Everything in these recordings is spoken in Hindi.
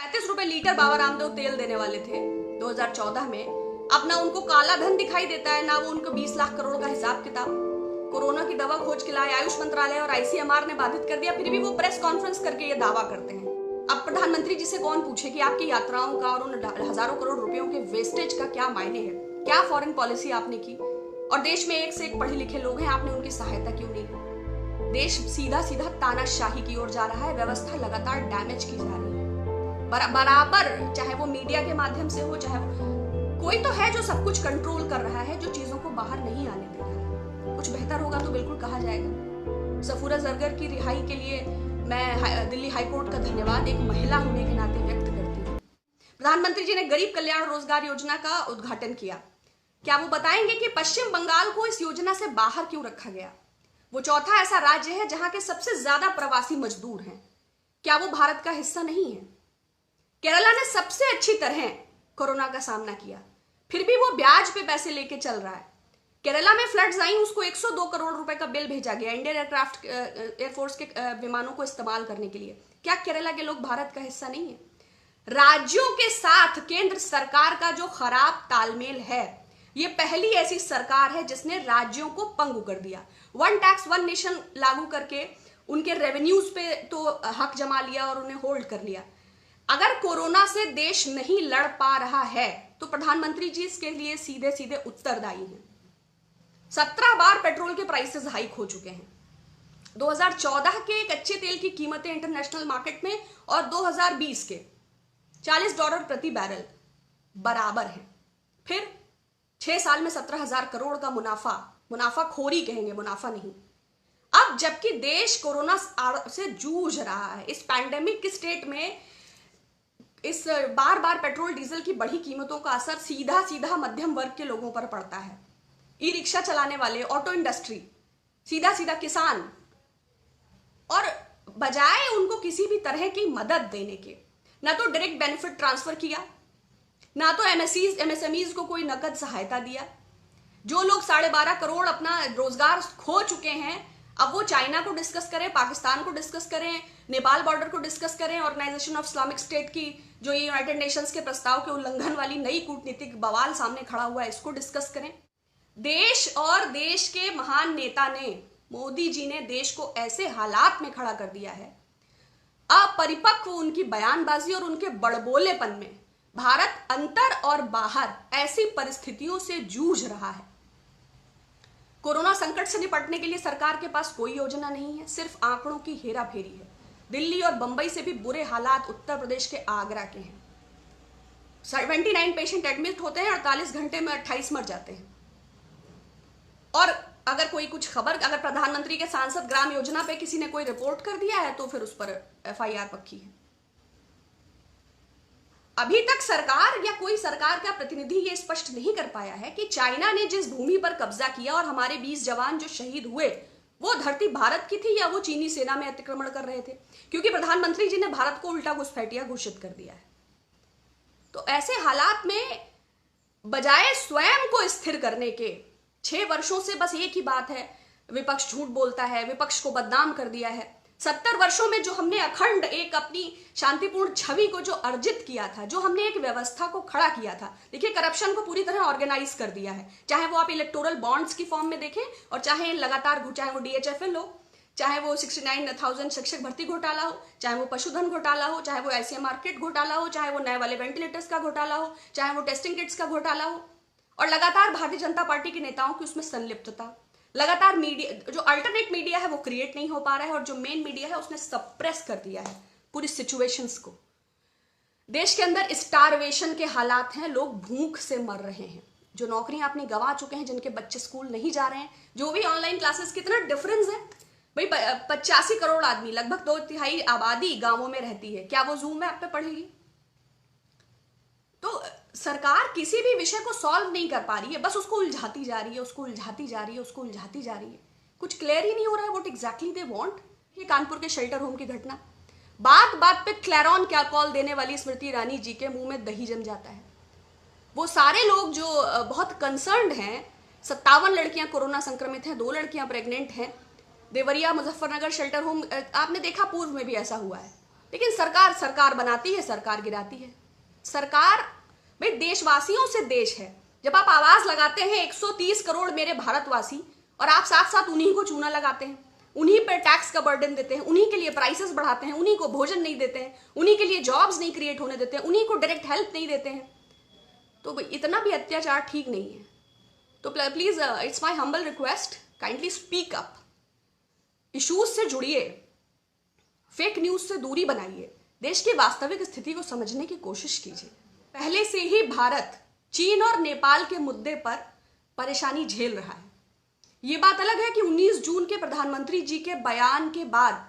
₹35 लीटर बाबा रामदेव तेल देने वाले थे 2014 में। अब ना उनको काला धन दिखाई देता है, ना वो उनको 20 लाख करोड़ का हिसाब किताब। कोरोना की दवा खोज के लाए आयुष मंत्रालय और आईसीएमआर ने बाधित कर दिया, फिर भी वो प्रेस कॉन्फ्रेंस करके ये दावा करते हैं। अब प्रधानमंत्री जी से कौन पूछे कि आपकी यात्राओं का और उन हजारों करोड़ रुपयों के वेस्टेज का क्या मायने है, क्या फॉरेन पॉलिसी आपने की, और देश में एक से एक पढ़े लिखे लोग हैं, आपने उनकी सहायता क्यों नहीं की। देश सीधा सीधा तानाशाही की ओर जा रहा है, व्यवस्था लगातार डैमेज की जा रही है। बराबर, चाहे वो मीडिया के माध्यम से हो, चाहे कोई तो है जो सब कुछ कंट्रोल कर रहा है, जो चीजों को बाहर नहीं आने दे रहा है। कुछ बेहतर होगा तो बिल्कुल कहा जाएगा। सफूरा जरगर की रिहाई के लिए मैं दिल्ली हाईकोर्ट का धन्यवाद एक महिला होने के नाते व्यक्त करती हूँ। प्रधानमंत्री जी ने गरीब कल्याण रोजगार योजना का उद्घाटन किया। क्या वो बताएंगे कि पश्चिम बंगाल को इस योजना से बाहर क्यों रखा गया? वो चौथा ऐसा राज्य है जहां के सबसे ज्यादा प्रवासी मजदूर हैं। क्या वो भारत का हिस्सा नहीं है? केरला ने सबसे अच्छी तरह कोरोना का सामना किया, फिर भी वो ब्याज पे पैसे लेके चल रहा है। केरला में फ्लड्स आई, उसको 102 करोड़ रुपए का बिल भेजा गया इंडियन एयरफोर्स के विमानों को इस्तेमाल करने के लिए। क्या केरला के लोग भारत का हिस्सा नहीं है? राज्यों के साथ केंद्र सरकार का जो खराब तालमेल है, ये पहली ऐसी सरकार है जिसने राज्यों को पंगु कर दिया। वन टैक्स वन नेशन लागू करके उनके रेवेन्यूज पे तो हक जमा लिया और उन्हें होल्ड कर लिया। अगर कोरोना से देश नहीं लड़ पा रहा है तो प्रधानमंत्री जी इसके लिए सीधे सीधे उत्तरदायी हैं। 17 बार पेट्रोल के प्राइसेस हाइक हो चुके हैं। 2014 के कच्चे तेल की कीमतें इंटरनेशनल मार्केट में और 2020 के $40 प्रति बैरल बराबर है। फिर 6 साल में 17,000 करोड़ का मुनाफाखोरी कहेंगे, मुनाफा नहीं। अब जबकि देश कोरोना से जूझ रहा है, इस पैंडेमिक की स्टेट में इस बार बार पेट्रोल डीजल की बढ़ी कीमतों का असर सीधा सीधा मध्यम वर्ग के लोगों पर पड़ता है। ई रिक्शा चलाने वाले, ऑटो इंडस्ट्री, सीधा सीधा किसान, और बजाय उनको किसी भी तरह की मदद देने के, ना तो डायरेक्ट बेनिफिट ट्रांसफर किया, ना तो एमएसएमईज को कोई नकद सहायता दिया। जो लोग 12.5 करोड़ अपना रोजगार खो चुके हैं, अब वो चाइना को डिस्कस करें, पाकिस्तान को डिस्कस करें, नेपाल बॉर्डर को डिस्कस करें, ऑर्गेनाइजेशन ऑफ इस्लामिक स्टेट की जो ये यूनाइटेड नेशंस के प्रस्ताव के उल्लंघन वाली नई कूटनीतिक बवाल सामने खड़ा हुआ है, इसको डिस्कस करें। देश और देश के महान नेता ने, मोदी जी ने देश को ऐसे हालात में खड़ा कर दिया है, अपरिपक्व उनकी बयानबाजी और उनके बड़बोलेपन में भारत अंतर और बाहर ऐसी परिस्थितियों से जूझ रहा है। कोरोना संकट से निपटने के लिए सरकार के पास कोई योजना नहीं है, सिर्फ आंकड़ों की हेराफेरी है। दिल्ली और बंबई से भी बुरे हालात उत्तर प्रदेश के आगरा के हैं। 79 पेशेंट एडमिट होते हैं, 48 घंटे में 28 मर जाते हैं। और अगर कोई कुछ खबर, अगर प्रधानमंत्री के सांसद ग्राम योजना पे किसी ने कोई रिपोर्ट कर दिया है तो फिर उस पर एफआईआर पक्की है। अभी तक सरकार या कोई सरकार का प्रतिनिधि ये स्पष्ट नहीं कर पाया है कि चाइना ने जिस भूमि पर कब्जा किया और हमारे 20 जवान जो शहीद हुए, वो धरती भारत की थी या वो चीनी सेना में अतिक्रमण कर रहे थे, क्योंकि प्रधानमंत्री जी ने भारत को उल्टा घुसपैठिया घोषित कर दिया है। तो ऐसे हालात में बजाय स्वयं को स्थिर करने के, 6 वर्षों से बस एक ही बात है, विपक्ष झूठ बोलता है, विपक्ष को बदनाम कर दिया है। 70 वर्षों में जो हमने अखंड एक अपनी शांतिपूर्ण छवि को जो अर्जित किया था, जो हमने एक व्यवस्था को खड़ा किया था, देखिए करप्शन को पूरी तरह ऑर्गेनाइज कर दिया है। चाहे वो आप इलेक्टोरल बॉन्ड्स की फॉर्म में देखें और चाहे लगातार, चाहे वो डीएचएफएल हो, चाहे वो 69,000 शिक्षक भर्ती घोटाला हो, चाहे वो पशुधन घोटाला हो, चाहे वो आईसीएमआर किट घोटाला हो, चाहे वो नए वाले वेंटिलेटर्स का घोटाला हो, चाहे वो टेस्टिंग किट्स का घोटाला हो, और लगातार भारतीय जनता पार्टी के नेताओं की उसमें संलिप्तता, लगातार मीडिया, जो अल्टरनेट मीडिया है वो क्रिएट नहीं हो पा रहा है, और जो मेन मीडिया है उसने सप्रेस कर दिया है पूरी सिचुएशंस को। देश के अंदर स्टारवेशन के हालात हैं, लोग भूख से मर रहे हैं। जो नौकरियां आपने गंवा चुके हैं, जिनके बच्चे स्कूल नहीं जा रहे हैं, जो भी ऑनलाइन क्लासेस, कितना डिफरेंस है भाई। 85 करोड़ आदमी, लगभग 2/3 आबादी गांवों में रहती है, क्या वो जूम ऐप पे पढ़ेगी? तो सरकार किसी भी विषय को सॉल्व नहीं कर पा रही है, बस उसको उलझाती जा रही है, उसको उलझाती जा रही है, उसको उलझाती जा रही है। कुछ क्लियर ही नहीं हो रहा है व्हाट एग्जैक्टली दे वांट। ये कानपुर के शेल्टर होम की घटना, बात बात पे क्लैरॉन क्या कॉल देने वाली स्मृति ईरानी जी के मुंह में दही जम जाता है। वो सारे लोग जो बहुत कंसर्न्ड हैं, 57 लड़कियां कोरोना संक्रमित हैं, 2 लड़कियां प्रेग्नेंट हैं। देवरिया मुजफ्फरनगर शेल्टर होम, आपने देखा पूर्व में भी ऐसा हुआ है। लेकिन सरकार सरकार बनाती है, सरकार गिराती है। सरकार भाई देशवासियों से देश है। जब आप आवाज लगाते हैं 130 करोड़ मेरे भारतवासी, और आप साथ साथ उन्हीं को चूना लगाते हैं, उन्हीं पर टैक्स का बर्डन देते हैं, उन्हीं के लिए प्राइसेस बढ़ाते हैं, उन्हीं को भोजन नहीं देते हैं, उन्हीं के लिए जॉब्स नहीं क्रिएट होने देते हैं, उन्हीं को डायरेक्ट हेल्प नहीं देते हैं, तो इतना भी अत्याचार ठीक नहीं है। तो please it's my humble request, kindly speak up, issues से जुड़िए, फेक न्यूज से दूरी बनाइए, देश की वास्तविक स्थिति को समझने की कोशिश कीजिए। पहले से ही भारत चीन और नेपाल के मुद्दे पर परेशानी झेल रहा है। ये बात अलग है कि 19 जून के प्रधानमंत्री जी के बयान के बाद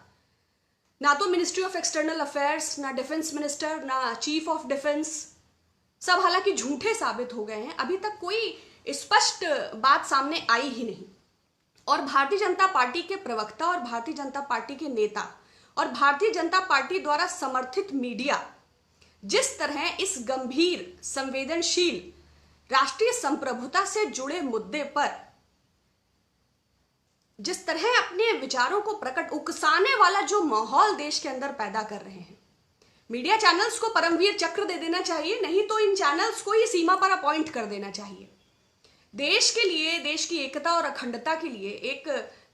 ना तो मिनिस्ट्री ऑफ एक्सटर्नल अफेयर्स, ना डिफेंस मिनिस्टर, ना चीफ ऑफ डिफेंस, सब हालांकि झूठे साबित हो गए हैं। अभी तक कोई स्पष्ट बात सामने आई ही नहीं। और भारतीय जनता पार्टी के प्रवक्ता और भारतीय जनता पार्टी के नेता और भारतीय जनता पार्टी द्वारा समर्थित मीडिया जिस तरह इस गंभीर, संवेदनशील, राष्ट्रीय संप्रभुता से जुड़े मुद्दे पर जिस तरह अपने विचारों को प्रकट उकसाने वाला जो माहौल देश के अंदर पैदा कर रहे हैं, मीडिया चैनल्स को परमवीर चक्र दे देना चाहिए, नहीं तो इन चैनल्स को ही सीमा पर अपॉइंट कर देना चाहिए। देश के लिए, देश की एकता और अखंडता के लिए एक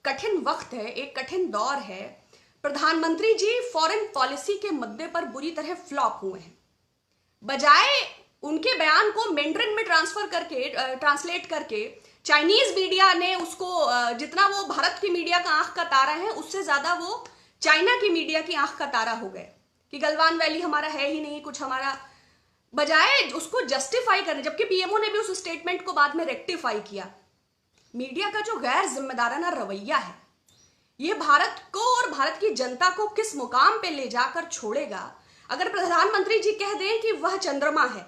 कठिन वक्त है, एक कठिन दौर है। प्रधानमंत्री जी फॉरेन पॉलिसी के मुद्दे पर बुरी तरह फ्लॉप हुए हैं। बजाय उनके बयान को मैंड्रिन में ट्रांसलेट करके चाइनीज मीडिया ने उसको, जितना वो भारत की मीडिया का आंख का तारा है, उससे ज्यादा वो चाइना की मीडिया की आंख का तारा हो गए कि गलवान वैली हमारा है ही नहीं कुछ हमारा, बजाय उसको जस्टिफाई करने, जबकि पीएमओ ने भी उस स्टेटमेंट को बाद में रेक्टिफाई किया। मीडिया का जो गैर जिम्मेदाराना रवैया है, ये भारत को और भारत की जनता को किस मुकाम पे ले जाकर छोड़ेगा। अगर प्रधानमंत्री जी कह दें कि वह चंद्रमा है,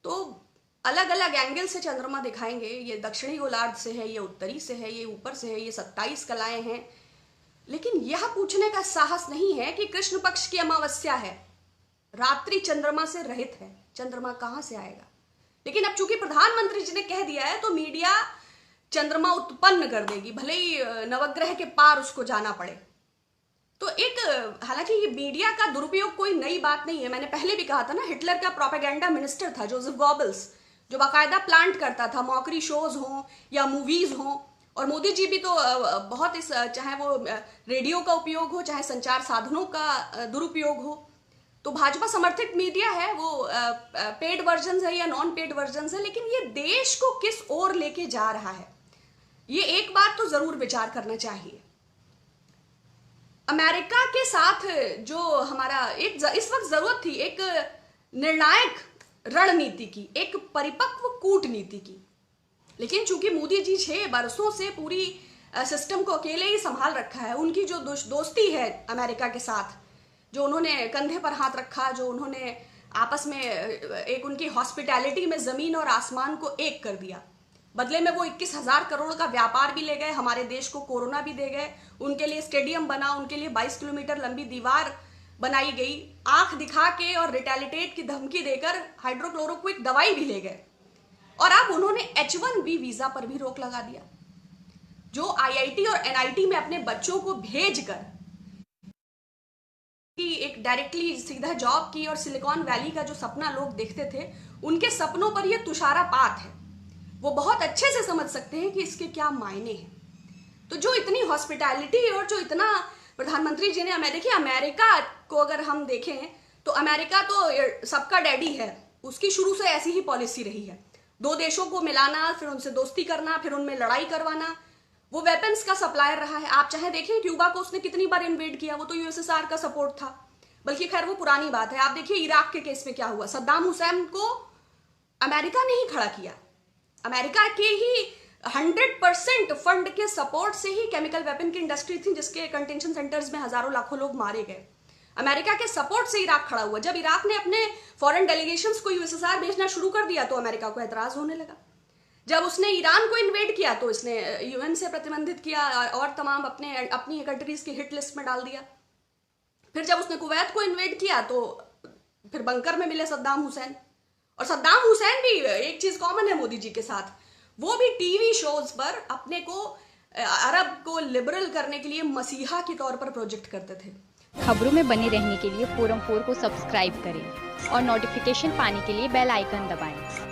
तो अलग अलग एंगल से चंद्रमा दिखाएंगे, ये दक्षिणी गोलार्ध से है, ये उत्तरी से है, ये ऊपर से है, ये 27 कलाएं हैं, लेकिन यह पूछने का साहस नहीं है कि कृष्ण पक्ष की अमावस्या है, रात्रि चंद्रमा से रहित है, चंद्रमा कहां से आएगा। लेकिन अब चूंकि प्रधानमंत्री जी ने कह दिया है तो मीडिया चंद्रमा उत्पन्न कर देगी, भले ही नवग्रह के पार उसको जाना पड़े। तो एक, हालांकि ये मीडिया का दुरुपयोग कोई नई बात नहीं है। मैंने पहले भी कहा था ना, हिटलर का प्रोपेगेंडा मिनिस्टर था जोसेफ गोबल्स, जो बाकायदा प्लांट करता था, मॉकरी शोज हों या मूवीज हों। और मोदी जी भी तो बहुत इस, चाहे वो रेडियो का उपयोग हो, चाहे संचार साधनों का दुरुपयोग हो, तो भाजपा समर्थित मीडिया है, वो पेड वर्जन है या नॉन पेड वर्जन है, लेकिन ये देश को किस ओर लेके जा रहा है, ये एक बात तो जरूर विचार करना चाहिए। अमेरिका के साथ जो हमारा एक इस वक्त जरूरत थी एक निर्णायक रणनीति की, एक परिपक्व कूटनीति की, लेकिन चूंकि मोदी जी 6 बरसों से पूरी सिस्टम को अकेले ही संभाल रखा है, उनकी जो दोस्ती है अमेरिका के साथ, जो उन्होंने कंधे पर हाथ रखा, जो उन्होंने आपस में एक उनकी हॉस्पिटैलिटी में जमीन और आसमान को एक कर दिया, बदले में वो 21,000 करोड़ का व्यापार भी ले गए, हमारे देश को कोरोना भी दे गए, उनके लिए स्टेडियम बना, उनके लिए 22 किलोमीटर लंबी दीवार बनाई गई, आंख दिखा के और रिटेलिटेट की धमकी देकर हाइड्रोक्लोरोक्विक दवाई भी ले गए, और अब उन्होंने H1B वीजा पर भी रोक लगा दिया। जो IIT और NIT में अपने बच्चों को भेजकर एक डायरेक्टली सीधा जॉब की और सिलिकॉन वैली का जो सपना लोग देखते थे, उनके सपनों पर यह तुषारापात है। वो बहुत अच्छे से समझ सकते हैं कि इसके क्या मायने हैं। तो जो इतनी हॉस्पिटैलिटी और जो इतना प्रधानमंत्री जी ने, देखिए अमेरिका को अगर हम देखें तो अमेरिका तो सबका डैडी है, उसकी शुरू से ऐसी ही पॉलिसी रही है, 2 देशों को मिलाना, फिर उनसे दोस्ती करना, फिर उनमें लड़ाई करवाना, वो वेपन्स का सप्लायर रहा है। आप चाहे देखें क्यूबा को उसने कितनी बार इन्वेड किया, वो तो USSR का सपोर्ट था, बल्कि खैर वो पुरानी बात है। आप देखिए इराक के केस में क्या हुआ, सद्दाम हुसैन को अमेरिका ने ही खड़ा किया, अमेरिका के ही 100% फंड के सपोर्ट से ही केमिकल वेपन की इंडस्ट्री थी, जिसके कंटेंशन सेंटर्स में हजारों लाखों लोग मारे गए। अमेरिका के सपोर्ट से इराक खड़ा हुआ। जब इराक ने अपने फॉरेन डेलीगेशंस को USSR भेजना शुरू कर दिया तो अमेरिका को एतराज होने लगा। जब उसने ईरान को इन्वेड किया तो इसने UN से प्रतिबंधित किया और तमाम अपनी कंट्रीज की हिट लिस्ट में डाल दिया। फिर जब उसने कुवैत को इन्वेड किया तो फिर बंकर में मिले सद्दाम हुसैन। और सद्दाम हुसैन भी, एक चीज कॉमन है मोदी जी के साथ, वो भी टीवी शोज पर अपने को अरब को लिबरल करने के लिए मसीहा के तौर पर प्रोजेक्ट करते थे। खबरों में बने रहने के लिए फोरम 4 को सब्सक्राइब करें और नोटिफिकेशन पाने के लिए बेल आइकन दबाएं।